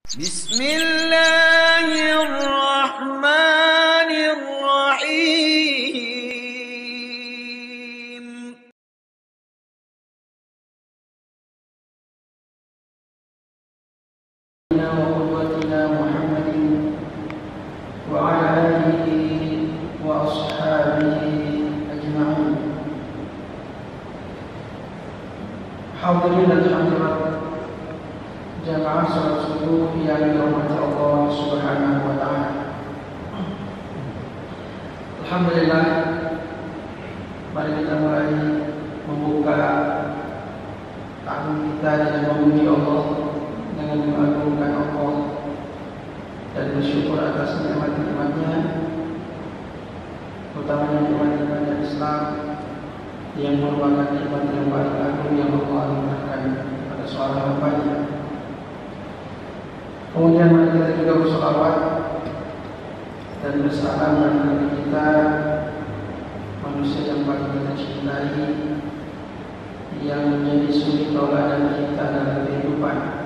Bismillahirrahmanirrahim. وقدوتنا محمد وعلى آله وأصحابه أجمعين. حاضرين الحاضرات jamaah salat subuh yang dirahmati Allah Subhanahu wa taala. Alhamdulillah, mari kita mulai membuka tahun kita dengan memuji Allah, dengan mengagungkan Allah dan bersyukur atas nikmat-nikmatnya, utamanya nikmat-nikmat Islam yang merupakan nikmat yang paling agung yang Allah anugerahkan pada seorang hamba-Nya. Kemudian mari kita juga berselawat dan bersalam pada Nabi kita, manusia yang paling kita cintai, yang menjadi suri tauladan kita dalam kehidupan,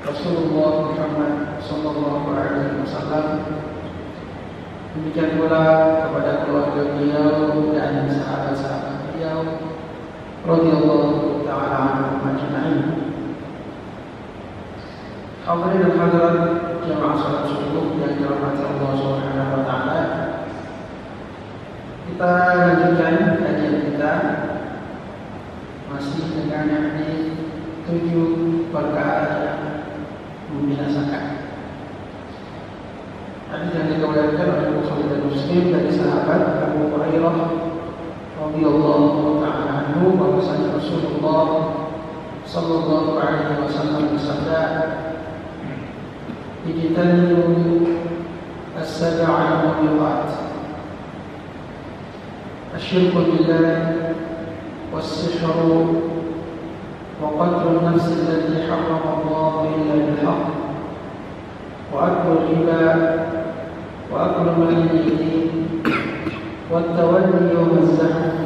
Rasulullah Muhammad sallallahu alaihi wasallam. Demikian pula kepada keluarga beliau dan sahabat-sahabat beliau radhiyallahu taala anhum ajma'in. Hadirin dan hadirat jamaah salat subuh yang dirahmati Allah Subhanahu wa taala. Kita lanjutkan kajian kita masih dengan hadis 7 perkara yang membinasakan. Hadis yang diriwayatkan oleh Bukhari dan Muslim dari sahabat Abu Hurairah radhiyallahu taala anhu bahwasanya Rasulullah sallallahu alaihi wasallam bersabda, "Ijtanibu as-sab'a al-mubiqat, asyirku billah, was-sihru, wa qatlu an-nafs allati harrama Allah illa bil-haqq, wa aklu riba, wa aklu mal al-yatim, wa at-tawalli yawm az-zahf,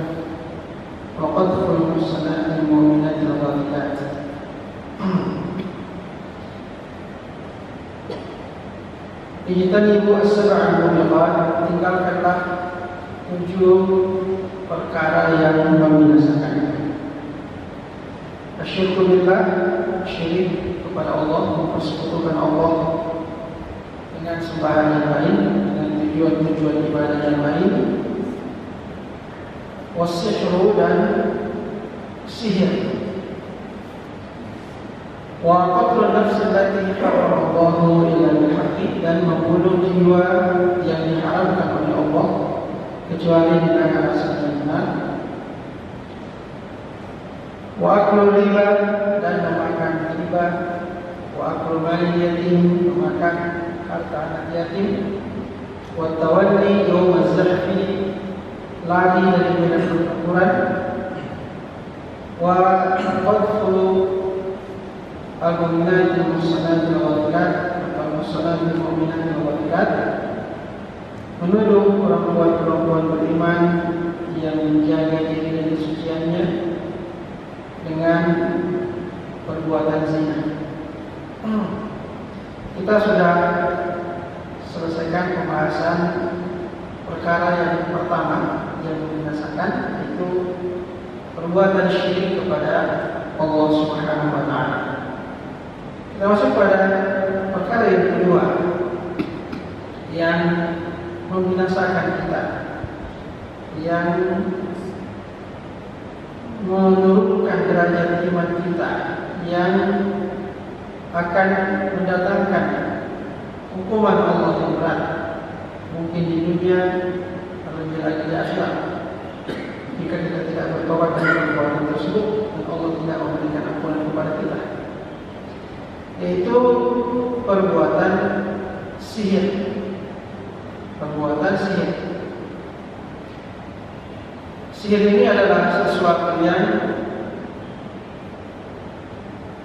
wa qadfu al-muhsanati al-mu'minati al-ghafilat." Ijtanibu as-sab'a al-mubiqat, tinggalkanlah 7 perkara yang membinasakan. Asyirku billah, syirik kepada Allah, mempersekutukan Allah dengan sembahan yang lain, dengan tujuan-tujuan ibadah yang lain. Was-sihru, dan sihir. Wa qatlu an-nafs allati harrama Allah illa bil haqqi, dan membunuh jiwa yang diharamkan oleh Allah kecuali dengan alasan yang benar. Wa aklu riba, dan memakan riba. Wa aklu mal yatim, memakan harta anak yatim. Wa tawalli yawm az-zahfi, lari dari medan pertempuran. Wa qadfu al-mu'minati al-muhsanati al-ghafilat, atau muhsanati al-mu'minati al-ghafilat, menuduh perempuan-perempuan beriman yang menjaga diri dan kesuciannya dengan perbuatan zina. Kita sudah selesaikan pembahasan perkara yang pertama yang membinasakan, yaitu perbuatan syirik kepada Allah Subhanahu wa taala. Kita masuk pada perkara yang kedua yang membinasakan kita, yang menurunkan derajat iman kita, yang akan mendatangkan hukuman Allah yang berat, mungkin di dunia, terlebih lagi di akhirat, jika kita tidak bertobat dari perbuatan tersebut dan Allah tidak memberikan ampunan kepada kita, yaitu perbuatan sihir. Perbuatan sihir. Sihir ini adalah sesuatu yang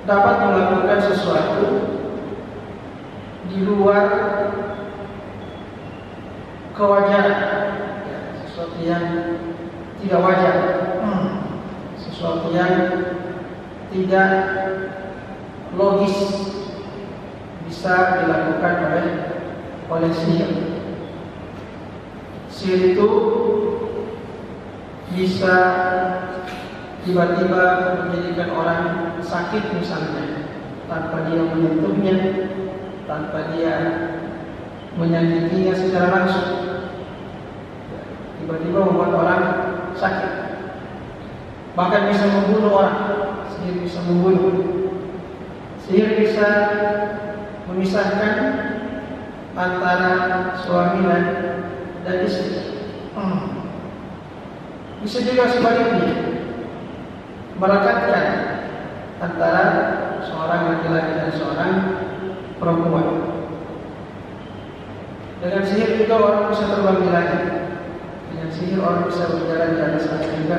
dapat melakukan sesuatu di luar kewajaran, sesuatu yang tidak wajar, sesuatu yang tidak logis, bisa dilakukan oleh sihir. Sihir itu bisa tiba-tiba menjadikan orang sakit misalnya, tanpa dia menyentuhnya, tanpa dia menyakitinya secara langsung. Tiba-tiba membuat orang sakit. Bahkan bisa membunuh orang. Sihir bisa membunuh. Sihir bisa memisahkan antara suami dan istri. Bisa juga sebaliknya, merekatkan antara seorang laki-laki dan seorang perempuan. Dengan sihir juga orang bisa terbang di langit. Dengan sihir orang bisa berjalan di atas angin juga.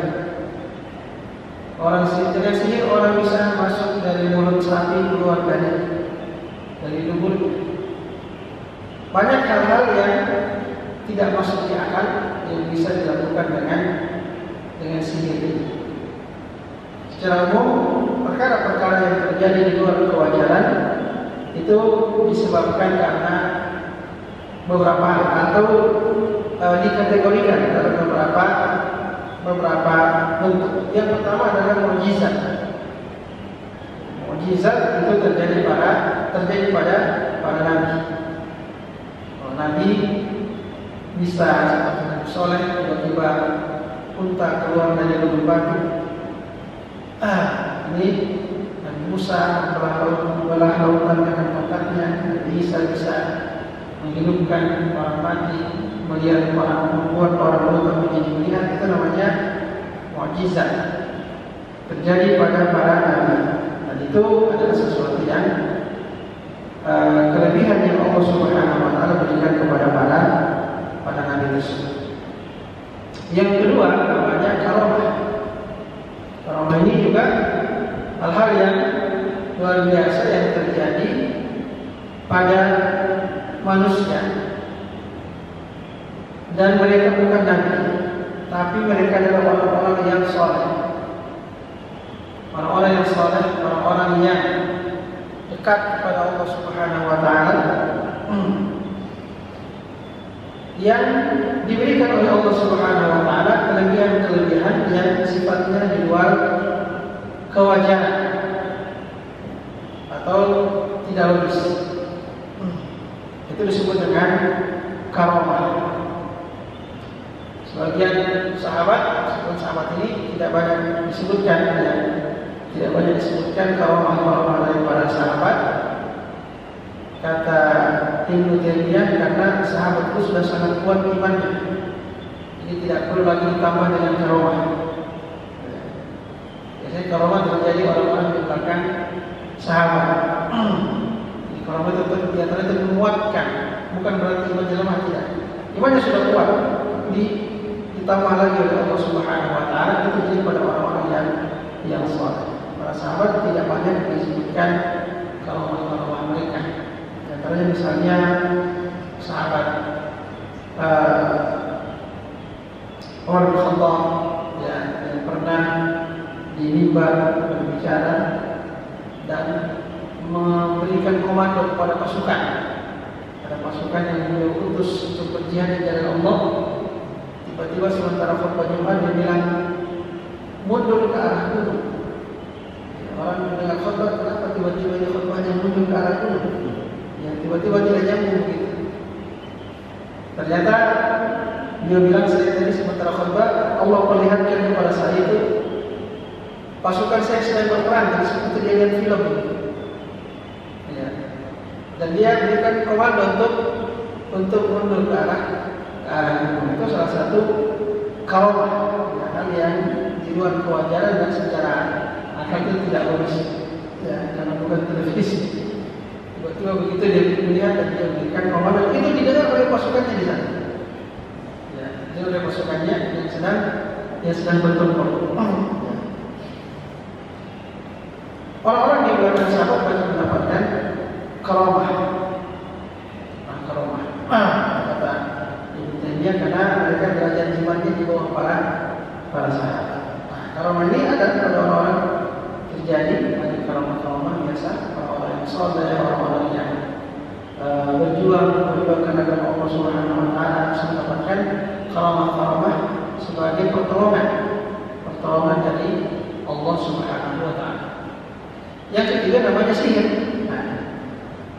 Dengan sihir orang bisa masuk dari mulut sapi keluar dari lubur. Banyak hal-hal yang tidak masuk di akal yang bisa dilakukan dengan sihir ini. Secara umum, perkara-perkara yang terjadi di luar kewajaran itu disebabkan karena beberapa hal atau dikategorikan dalam beberapa bentuk. Yang pertama adalah mukjizat. Mukjizat itu terjadi pada para nabi. Nabi bisa seperti Nabi Soleh tiba-tiba unta keluar dari lubang batu. Ini Nabi Musa belah lautan dengan tongkatnya. Nabi Isa bisa menghidupkan orang mati, membuat orang buta menjadi melihat. Itu namanya mukjizat, terjadi pada para nabi. Dan itu adalah sesuatu yang kelebihan yang Allah Subhanahu wa taala berikan kepada para nabi tersebut. Yang kedua namanya karomah. Karomah ini juga hal-hal yang luar biasa yang terjadi pada manusia, dan mereka bukan nabi, tapi mereka adalah orang-orang yang soleh. Orang-orang yang soleh, orang-orang yang dekat kepada Allah Subhanahu wa taala, yang diberikan oleh Allah Subhanahu wa taala kelebihan-kelebihan yang sifatnya di luar kewajaran atau tidak logis. Itu disebut dengan karomah. Sebagian sahabat ini tidak banyak disebutkan, tidak banyak disebutkan karomah dari para sahabat. Kata Ibnu Taimiyah, karena sahabat itu sudah sangat kuat imannya, jadi tidak perlu lagi ditambah dengan karomah. Biasanya karomah terjadi orang-orang di belakang sahabat. Jadi karomah itu diantara itu menguatkan, bukan berarti imannya lemah, tidak. Imannya sudah kuat, ditambah lagi oleh Allah Subhanahu wa taala, itu jadi pada orang-orang yang saleh. Para sahabat tidak banyak disebutkan karomah mereka. Di antaranya misalnya sahabat Umar bin Khattab yang pernah di mimbar berbicara dan memberikan komando kepada pasukan. Ada pasukan yang beliau utus untuk berjihad di jalan Allah. Tiba-tiba sementara khutbah Jumat dia bilang, mundur ke arah gunung. Orang mendengar khutbah, kenapa tiba-tiba ini khutbahnya mundur ke arah gunung? Ya, tiba-tiba tidak nyambung begitu. Ternyata dia bilang, saya tadi sementara khutbah, Allah perlihatkan kepada saya itu pasukan saya sedang berperang, jadi seperti dia lihat film. Ya. Dan dia berikan komando untuk mundur ke arah gunung. Itu salah satu karomah, hal yang di luar kewajaran dan secara akal itu tidak logis. Ya, karena bukan televisi. Tiba-tiba begitu dia melihat dan dia berikan komando, itu didengar oleh pasukannya di sana. Ya, itu oleh pasukannya yang sedang bertempur. Orang-orang di belakang sahabat banyak mendapatkan karomah. Karomah. Kata Ibnu Taimiyah, karena mereka derajat imannya di bawah para sahabat. Karomah ini ada pada orang-orang terjadi, ada karomah biasa, orang-orang yang soleh, orang-orang yang berjuang karena Allah Subhanahu wa taala bisa mendapatkan karamah-karamah sebagai pertolongan dari Allah Subhanahu wa taala. Yang ketiga namanya sihir. Nah,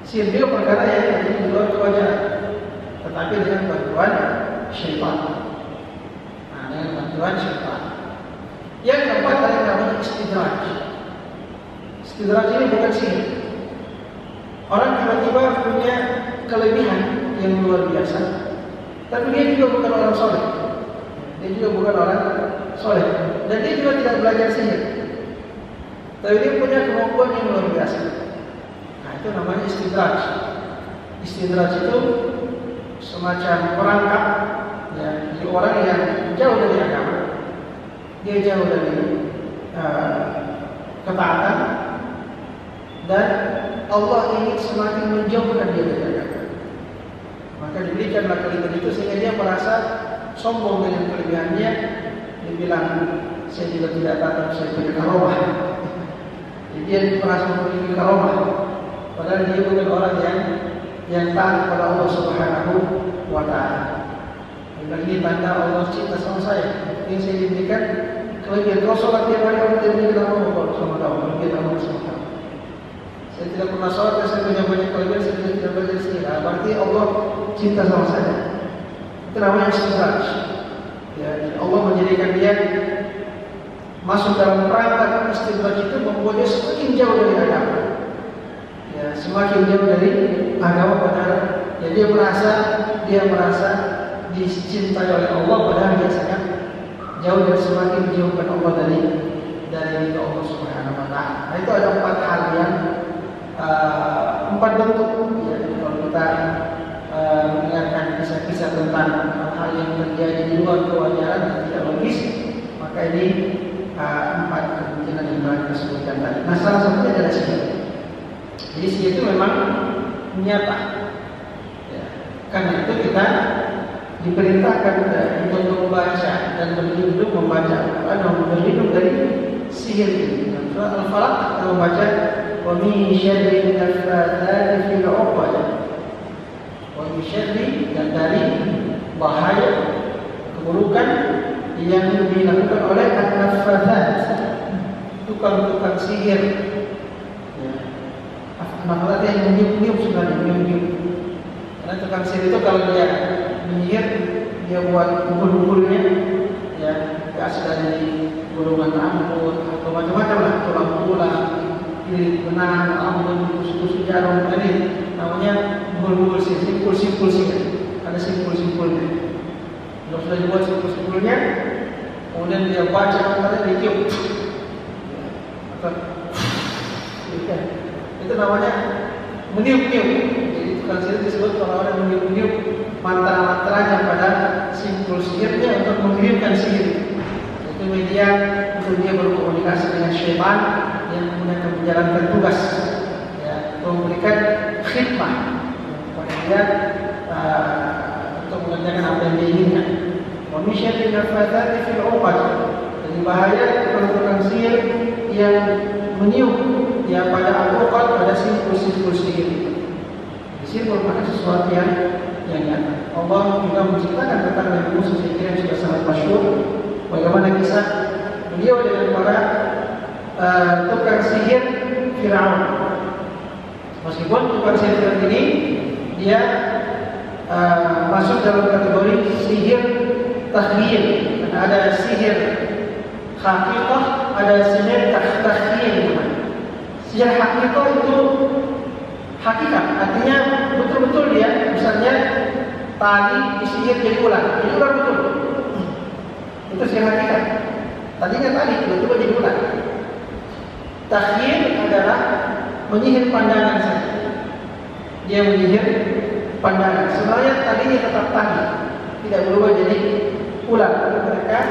sihir juga perkara yang terjadi di luar kewajaran, tetapi dengan bantuan syaitan. Nah, dengan bantuan syaitan. Yang keempat ada yang namanya istidraj. Istidraj ini bukan sihir. Orang tiba-tiba punya kelebihan yang luar biasa, tapi dia juga bukan orang soleh. Dia juga bukan orang soleh, dan dia juga tidak belajar sihir. Tapi dia punya kemampuan yang luar biasa. Nah, itu namanya istidraj. Istidraj itu semacam perangkap ya, di orang yang jauh dari agama. Dia jauh dari ketaatan, dan Allah ingin semakin menjauhkan dia dari agama. Maka diberikanlah kelebihan itu sehingga dia merasa sombong dengan kelebihannya. Dia bilang, saya juga tidak tahu saya punya karomah. Jadi dia merasa memiliki karomah, padahal dia bukan orang yang taat kepada Allah Subhanahu wa taala. Ini tanda Allah cinta sama saya. Ini saya diberikan kelebihan. Kau sholat tiap hari, Allah tidak berikan apa-apa sama kau. Kelebihan Allah sama kau. Saya tidak pernah sholat, saya punya banyak kelebihan, saya tidak belajar sihir. Berarti Allah cinta sama saya. Itu namanya istidraj. Ya, Allah menjadikan dia masuk dalam perangkap istidraj itu, membuat dia semakin jauh dari agama. Ya, semakin jauh dari agama, padahal ya dia merasa dicintai oleh Allah, padahal dia sangat jauh dan semakin dijauhkan Allah dari Allah Subhanahu wa taala. Nah, itu ada 4 hal yang 4 bentuk ya, kalau kita mendengarkan kisah-kisah tentang hal yang terjadi di luar kewajaran dan tidak logis, maka ini 4 kemungkinan yang telah kita sebutkan tadi. Nah, salah satunya adalah sihir. Jadi sihir itu memang nyata ya. Karena itu kita diperintahkan untuk membaca dan berlindung membaca Al-Quran, berlindung dari sihir ini. Surah Al-Falaq kita membaca wa min syarri naffatsati fil 'uqad. Wa min syarri, dan dari bahaya keburukan yang dilakukan oleh an-naffatsat, tukang-tukang sihir. Ya. Naffatsat yang meniup-niup sebenarnya, meniup-niup. Karena tukang sihir itu kalau dia menyihir, dia buat bubul-bubulnya ya, asal dari gulungan rambut atau macam-macam lah, tulang-tulang, kulit benang, rambut, tusuk-tusuk jarum, ini namanya bubul-bubul sihir, simpul-simpul sihir. Ada simpul-simpulnya. Kalau sudah dibuat simpul-simpulnya, kemudian dia baca katanya, dia tiup. Itu namanya meniup-niup. Jadi tukang sihir disebut orang-orang meniup-niup mantra-mantranya pada simpul sihirnya untuk mengkirimkan sihir. Itu media untuk dia berkomunikasi dengan syaitan yang kemudian menjalankan tugas ya, memberikan khidmah kepada dia untuk mengerjakan apa yang diinginkan. Wa min syarri naffatsati fil 'uqad. Jadi bahaya tukang sihir yang meniup ya pada al-uqad, pada simpul-simpul sihir itu. Sihir merupakan sesuatu yang nyata. Allah juga menceritakan tentang Nabi Musa yang sudah sangat masyhur, bagaimana kisah beliau dengan para tukang sihir Firaun. Meskipun tukang sihir Firaun ini dia masuk dalam kategori sihir takhyil. Ada sihir haqiqah, ada sihir takhyil. Sihir haqiqah itu hakikat, artinya betul-betul dia, misalnya tali disihir jadi ular betul. Itu sihir hakikat. Tadinya tali, tiba-tiba jadi ular. Takhyil adalah menyihir pandangan saja. Dia menyihir pandangan. Sebenarnya tadinya tetap tali, tidak berubah jadi ular. Mereka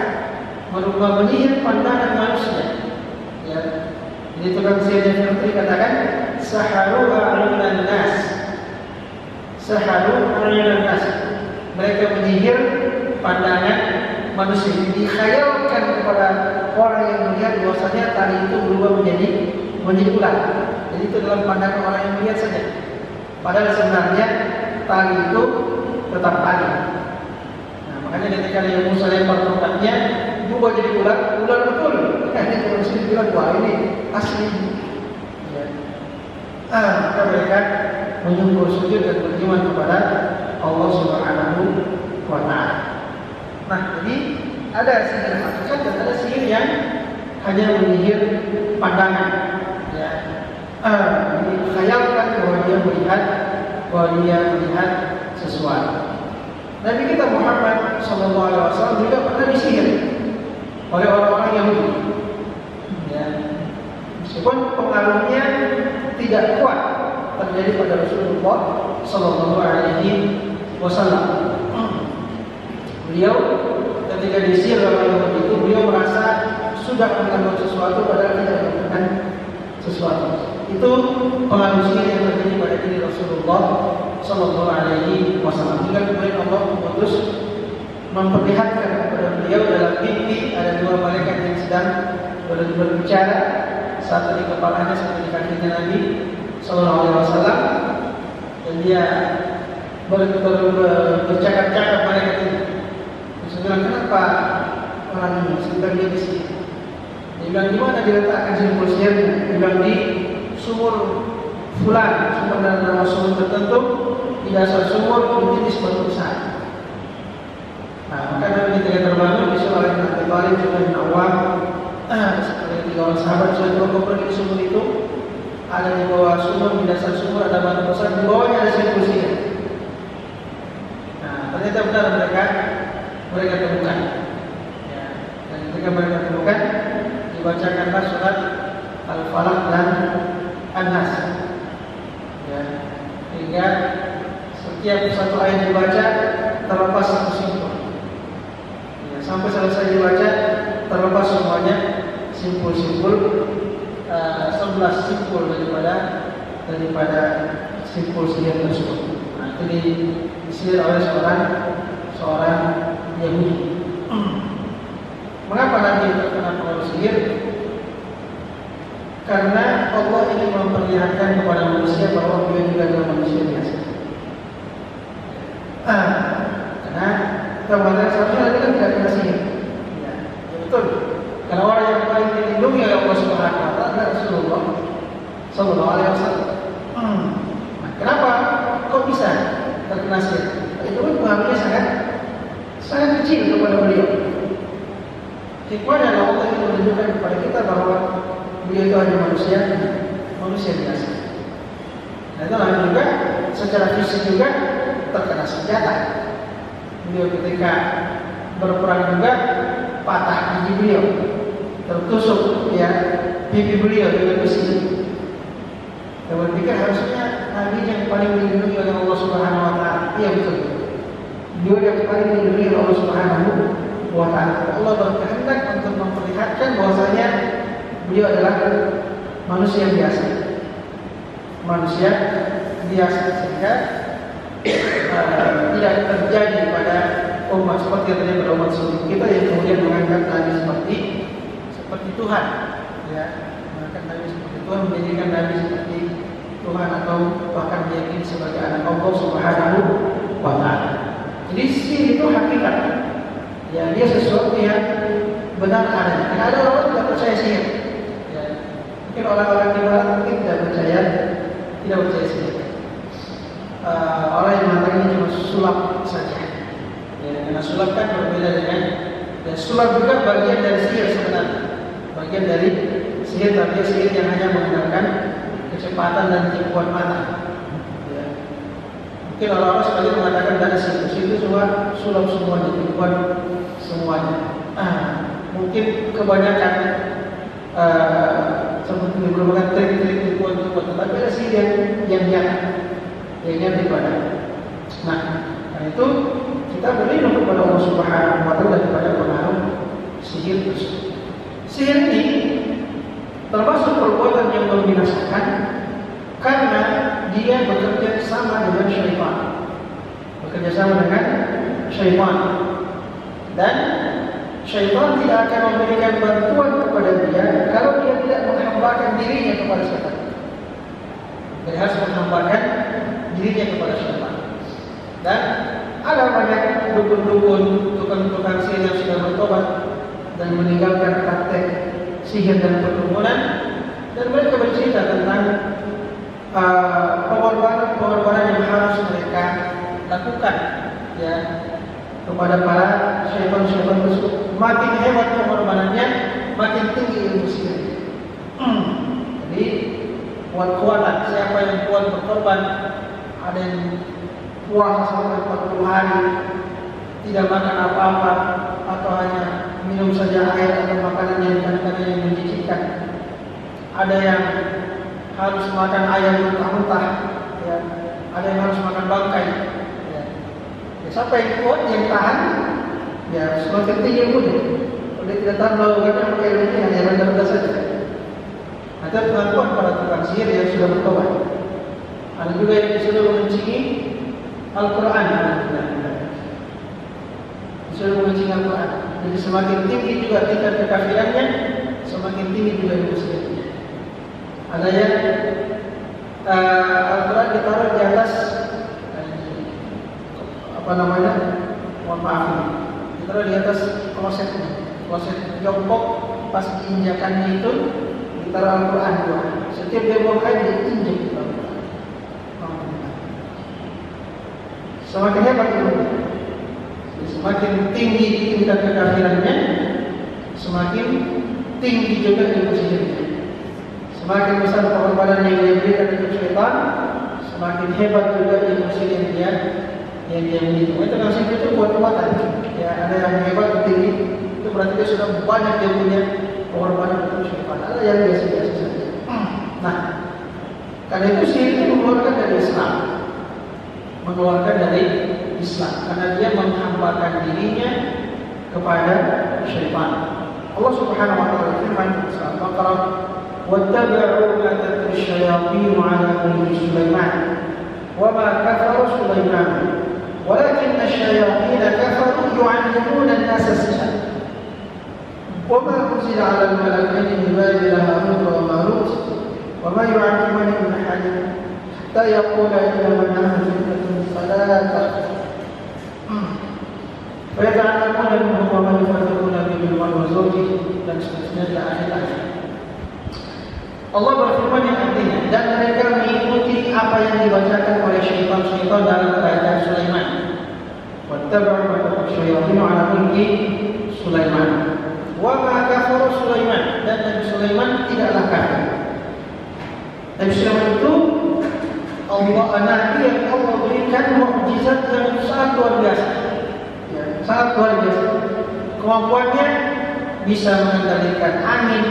merubah menyihir pandangan manusia. Ya. Jadi tukang sihir yang dikatakan saharu a'yunan nas. Saharu a'yunan nas. Mereka menyihir pandangan manusia. Dikhayalkan kepada orang yang melihat bahwasanya tali itu berubah menjadi ular. Jadi itu dalam pandangan orang yang melihat saja. Padahal sebenarnya tali itu tetap tali. Nah, makanya ketika Nabi Musa lempar tongkatnya, berubah jadi ular betul. Makanya kalau sini bilang, wah ini asli. Ya. Maka mereka menyembur sujud dan beriman kepada Allah Subhanahu wa Ta'ala. Nah, jadi ada sihir hakikat dan ada sihir yang hanya menyihir pandangan. Ya. Khayalkan bahwa dia melihat sesuatu. Nabi kita Muhammad SAW juga pernah disihir oleh orang-orang Yahudi. Ya. Meskipun pengaruhnya tidak kuat terjadi pada Rasulullah SAW. Beliau ketika disihir oleh Yahudi itu, beliau merasa sudah melakukan sesuatu padahal tidak melakukan sesuatu. Itu pengaruh sihir yang terjadi pada diri Rasulullah SAW. Jika kemudian Allah memutus memperlihatkan kepada beliau dalam mimpi ada dua malaikat yang sedang berbicara, satu di kepalanya, satu di kakinya Nabi SAW, dan dia bercakap-cakap malaikat itu. Saya bilang, kenapa orang ini sedang dia di sini? Dia bilang, di mana diletakkan simpul sihirnya? Dia bilang, di sumur fulan, sumur dan nama sumur tertentu, di dasar sumur ini batu besar. Nah, maka Nabi ketika terbangun disuruh oleh Nabi Talib juga bin Awam, seperti tiga orang sahabat sudah kau pergi ke sumur itu, ada di bawah sumur, di dasar sumur ada batu besar, di bawahnya ada simpul sihir. Nah, ternyata benar mereka temukan. Ya, dan ketika mereka temukan, dibacakanlah surat Al-Falaq dan An-Nas. Ya, hingga setiap satu ayat dibaca terlepas satu simpul. Ya, sampai selesai dibaca terlepas semuanya simpul-simpul, 11 simpul daripada simpul sihir tersebut. Nah, itu disihir oleh seorang Yahudi. Mengapa Nabi terkena pengaruh sihir? Karena Allah ingin memperlihatkan kepada manusia bahwa dia juga adalah manusia biasa. Karena kita mengatakan seharusnya Nabi kan tidak kena sihir. Ya, betul. Karena orang yang paling dilindungi oleh Allah Subhanahu wa Ta'ala adalah Rasulullah SAW. Nah, kenapa kok bisa terkena sihir? Itu pun pengaruhnya sangat kecil kepada beliau. Hikmahnya adalah Allah ingin menunjukkan kepada kita bahwa beliau itu hanya manusia biasa. Nah, itu lain juga secara fisik juga terkena senjata. Beliau ketika berperang juga patah gigi beliau, tertusuk ya pipi beliau dengan besi. Saya berpikir harusnya Nabi yang paling dilindungi oleh Allah Subhanahu wa Ta'ala. Iya betul. Beliau yang paling dilindungi oleh Allah Subhanahu wa Ta'ala. Allah berkehendak untuk memperlihatkan bahwasanya beliau adalah manusia biasa. Manusia biasa, sehingga tidak terjadi pada umat seperti yang terjadi pada umat sebelum kita yang kemudian menganggap Nabi seperti Tuhan, ya, mengangkat Nabi seperti Tuhan, menjadikan Nabi seperti Tuhan atau bahkan diyakini sebagai anak Allah Subhanahu wa Ta'ala. Jadi sihir itu hakikat, ya, dia sesuatu yang benar ada. Karena ada orang tidak percaya sihir. Ya, mungkin orang-orang di barat mungkin tidak percaya sihir. Orang yang mengatakan ini cuma sulap saja. Ya, karena sulap kan berbeda dengan, dan sulap juga bagian dari sihir sebenarnya. Bagian dari sihir, tapi sihir yang hanya menggunakan kecepatan dan tipuan mata. Ya. Mungkin orang-orang sekali mengatakan dari situ semua sulap semuanya, tipuan semuanya. Mungkin kebanyakan seperti merupakan trik-trik tipuan, tapi ada sihir yang yang daripada. Nah, karena itu kita berlindung kepada Allah Subhanahu wa Ta'ala daripada pengaruh sihir tersebut. Sihir ini termasuk perbuatan yang membinasakan karena dia bekerja sama dengan syaitan. Bekerja sama dengan syaitan. Dan syaitan tidak akan memberikan bantuan kepada dia kalau dia tidak menghambakan dirinya kepada syaitan. Dia harus menghambakan dirinya kepada syaitan. Dan ada banyak dukun-dukun, tukang-tukang sihir yang sudah bertobat dan meninggalkan praktek sihir dan perdukunan, dan mereka bercerita tentang pengorbanan yang harus mereka lakukan ya kepada para syaitan-syaitan tersebut. Makin hebat pengorbanannya, makin tinggi ilmu sihir. Jadi kuat-kuatan, siapa yang kuat berkorban, ada yang puasa sampai 40 hari tidak makan apa-apa atau hanya minum saja air atau makanan yang kadang-kadang yang menjijikkan. Ada yang harus makan ayam mentah-mentah, ya. Ada yang harus makan bangkai. Ya. Ya, siapa yang kuat, yang tahan, ya semakin tinggi ilmunya. Kalau dia tidak tahan melakukannya, maka ilmunya hanya rendah-rendah saja. Ada pengakuan para tukang sihir yang sudah bertobat. Ada juga yang disuruh mengunci Al-Quran. Disuruh mengunci Al-Quran. Jadi semakin tinggi juga tingkat kekafirannya, semakin tinggi juga ilmu sihirnya. Ada yang Al-Quran ditaruh di atas mohon maaf ini, ditaruh di atas kloset jongkok, pas diinjakannya itu ditaruh Al-Quran dua. Setiap dia buang air dia injak di Al-Quran. Semakin hebat ilmu, semakin tinggi tingkat kekafirannya, semakin tinggi juga ilmu sihirnya. Semakin besar pengorbanan yang dia berikan untuk syaitan, semakin hebat juga ilmu sihir yang dia miliki. Itu kan sihir itu kuat-kuatan. Ya, ada yang hebat tinggi, itu berarti dia sudah banyak dia punya pengorbanan untuk syaitan. Ada yang biasa-biasa saja. Nah, karena itu sihir itu mengeluarkan dari Islam, karena dia menghambakan dirinya kepada syaitan. Allah Subhanahu wa taala firman dalam surah Al-Baqarah, واتبعوا ما تتلو الشياطين على ملك سليمان وما كفر سليمان ولكن الشياطين كفروا يعلمون الناس السحر وما أنزل على الملكين ببابل هاروت وماروت وما يعلمان من أحد حتى يقولا إنما نحن فتنة فلا تكفر فيتعلمون منهما ما يفرقون به المرء وزوجه dan seterusnya akhir ayat. Allah berfirman yang artinya, dan mereka mengikuti apa yang dibacakan oleh syaitan-syaitan dalam kerajaan Sulaiman. Wattaba'u ma tatlu syayatin 'ala mulki Sulaiman. Wa ma kafara Sulaiman, dan Nabi Sulaiman tidaklah kafir. Nabi Sulaiman itu Nabi yang Allah berikan mukjizat yang sangat luar biasa. Ya, sangat luar biasa. Kemampuannya bisa mengendalikan angin,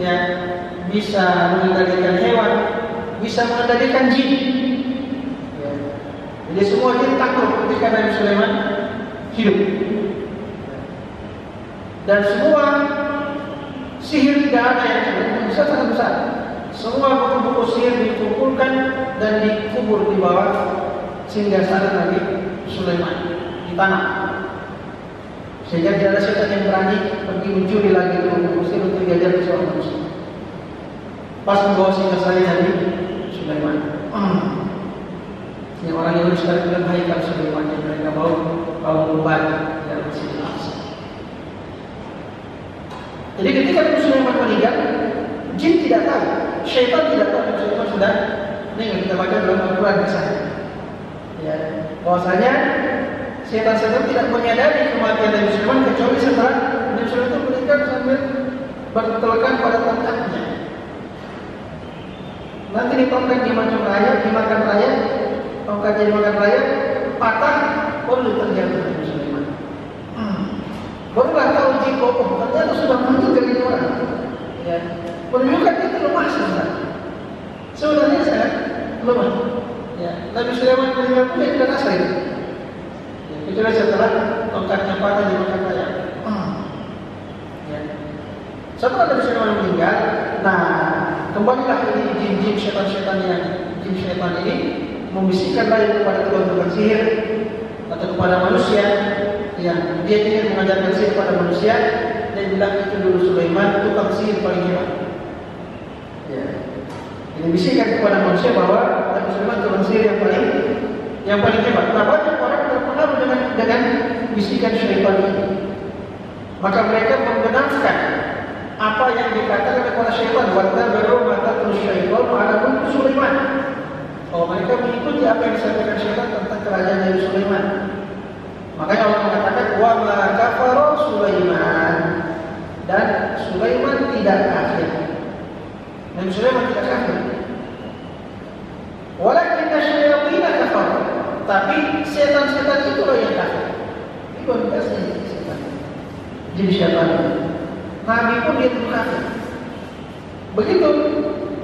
ya, bisa mengendalikan hewan, bisa mengendalikan jin. Ya. Jadi semua jin takut ketika Nabi Sulaiman hidup. Dan semua sihir tidak ada yang bisa sangat besar. Semua buku-buku sihir dikumpulkan dan dikubur di bawah singgasana Nabi Sulaiman di tanah. Sehingga tidak ada setan yang berani pergi mencuri lagi buku sihir untuk diajar ke seorang manusia. Pas membawa singgasana Nabi Sulaiman. Yang orang Yahudi sekali bilang Haikal Sulaiman, yang mereka bawa beban dalam Masjidil Aqsa. Jadi ketika Nabi Sulaiman meninggal, jin tidak tahu, syaitan tidak tahu Nabi Sulaiman sudah meninggal. Kita baca dalam Al-Quran misalnya, ya, bahwasanya setan-setan tidak menyadari kematian Nabi Sulaiman kecuali setelah Nabi Sulaiman itu meninggal sambil bertelekan pada tongkatnya. Nanti ditongkat dimakan raya, tongkatnya dimakan raya, patah, baru terjatuh Nabi Sulaiman. Barulah tahu jin ternyata sudah meninggal ini orang. Ya, menunjukkan itu lemah sebenarnya. Sebenarnya sangat lemah. Ya, Nabi Sulaiman meninggal pun tidak asal itu. Ya, kecuali setelah tongkatnya patah dimakan raya. Ya. Setelah Nabi Sulaiman meninggal, nah kembalilah ini jin-jin syaitan-syaitan ini membisikkan lagi kepada tukang-tukang sihir atau kepada manusia yang dia ingin mengajarkan sihir kepada manusia dan bilang itu dulu Sulaiman tukang sihir paling hebat. Ya. Ini bisikkan kepada manusia bahwa Nabi Sulaiman tukang sihir yang paling yang paling hebat. Nah, banyak orang terpengaruh dengan bisikan syaitan ini. Maka mereka membenarkan apa yang dikatakan oleh para syaitan. Wattabi'u ma tatlu syaitan ala mulki Sulaiman. Oh, mereka mengikuti apa yang disampaikan syaitan tentang kerajaan Nabi Sulaiman. Makanya Allah mengatakan wa ma kafara Sulaiman, dan Sulaiman tidak kafir. Nabi Sulaiman tidak kafir. Walakinna syayatina kafar. Tapi setan-setan itulah yang kafir. Itu biasanya setan. Jadi syaitan. Nabi pun dia itu kafir. Begitu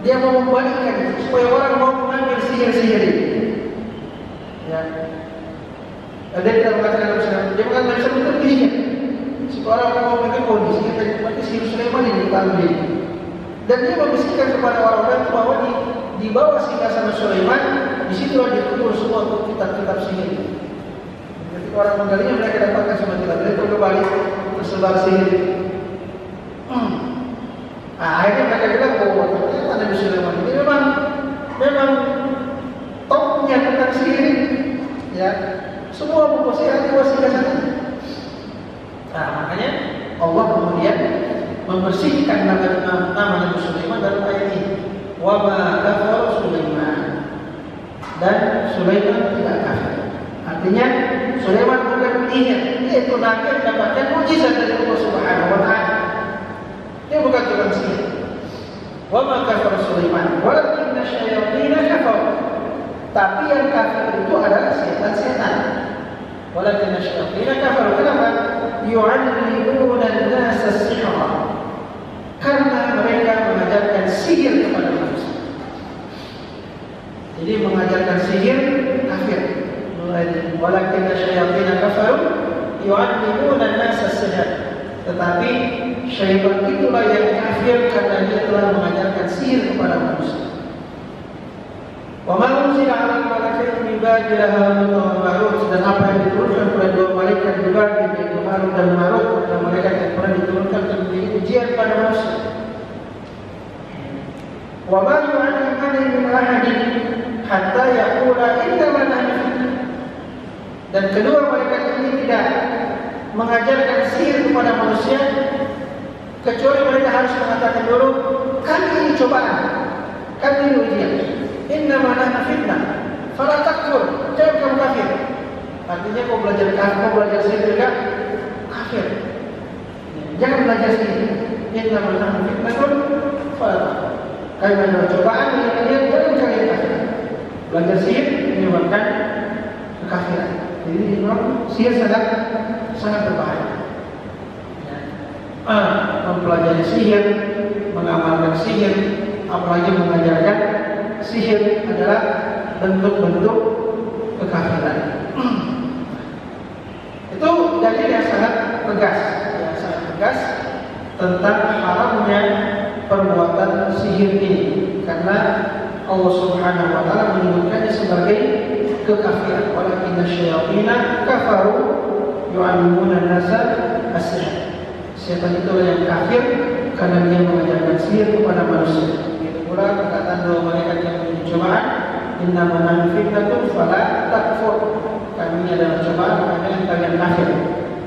dia mau membalikkan supaya orang mau mengambil sihir-sihir ini. Ya. Ada yang tidak mengatakan Nabi Sulaiman. Dia mengatakan Nabi Sulaiman itu bisnya. Supaya orang mau memiliki kondisinya berarti sihir Sulaiman ini diambil. Dan dia membisikkan kepada orang-orang bahwa di bawah singgasana Sulaiman, di situlah dikumpul semua kitab-kitab sihir. Jadi orang menggalinya mereka dapatkan semua kitab. Mereka kembali tersebar sihir. Akhirnya mereka bilang, oh ternyata Nabi Sulaiman ini memang topnya tentang sihir. Ya, semua buku sihir di bawah singgasana. Nah, makanya Allah kemudian membersihkan nama Nabi Sulaiman dalam ayat ini. Wa ma kafara Sulaiman, dan Sulaiman tidak kafir. Artinya Sulaiman bukan penyihir, dia itu nabi yang mendapatkan mukjizat dari Allah Subhanahu wa taala. Dia bukan tukang sihir. Wa ma kafara Sulaiman, walakinna syayatina kafaru. Tapi yang kafir itu adalah setan-setan. Walakinna syayatina kafaru. Kenapa? Yu'allimuna an-nasa as-sihra. Karena mereka mengajarkan sihir kepada manusia. Jadi mengajarkan sihir kafir. Walakin syayatin kafaru yu'allimuna an-nasa as-sihr. Tetapi syaitan itulah yang kafir karena dia telah mengajarkan sihir kepada manusia. Wa ma unzila 'ala al-malakaini min Babil Harut wa Marut, dan apa yang diturunkan kepada dua malaikat di Babil, yaitu Harut dan Marut, dan malaikat yang pernah diturunkan untuk memberi ujian pada manusia. Wa ma yu'allimani min ahadin hatta yaqula innama nahnu fitnah. Dan kedua malaikat ini tidak mengajarkan sihir kepada manusia kecuali mereka harus mengatakan dulu, kami ini cobaan, kami ini ujian. Innama nahnu fitnah, fala takfur, jangan kamu kafir. Artinya kau belajar kafir, kau belajar sihir juga kafir. Jangan belajar sihir. Innama nahnu fitnatun, fala takfur. Kami adalah cobaan yang kalian jangan kalian kafir. Belajar sihir menyebabkan kekafiran. Jadi memang sihir sangat berbahaya. Mempelajari sihir, mengamalkan sihir, apalagi mengajarkan sihir adalah bentuk-bentuk kekafiran. Itu dalil yang sangat tegas tentang haramnya perbuatan sihir ini, karena Allah Subhanahu wa taala menyebutkannya sebagai kekafiran. Walakinna syayatina kafaru yu'allimuna an-nasa as-sihr. Setan itu yang kafir karena dia mengajarkan sihir kepada manusia. Pula perkataan dua malaikat yang menjadi cobaan, innama nahnu fitnatun fala takfur. Kami adalah cobaan, makanya kalian kafir.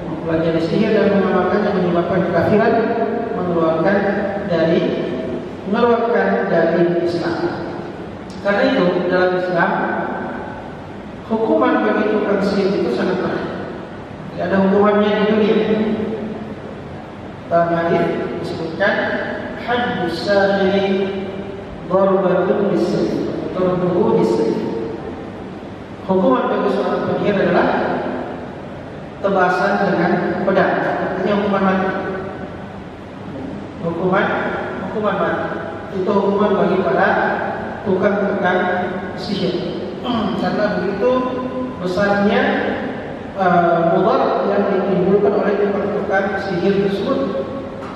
Mempelajari sihir dan mengamalkannya menyebabkan kekafiran, mengeluarkan dari Islam. Karena itu dalam Islam hukuman bagi tukang sihir itu sangat berat. Tidak ada hukumannya di dunia. Dalam hadis disebutkan haddus sahiri darbatun bis-sayf, darbuhu bis-sayf. Hukuman bagi seorang penyihir adalah tebasan dengan pedang. Artinya hukuman mati. Hukuman mati. Itu hukuman bagi para tukang sihir. Karena begitu besarnya mudarat yang ditimbulkan oleh tukang sihir tersebut,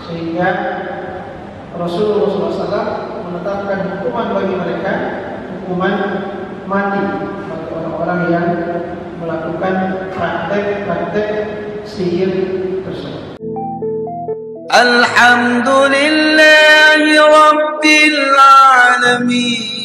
sehingga Rasulullah SAW menetapkan hukuman bagi mereka, hukuman mati bagi orang-orang yang melakukan praktek sihir tersebut. Alhamdulillahi Rabbil Alamin.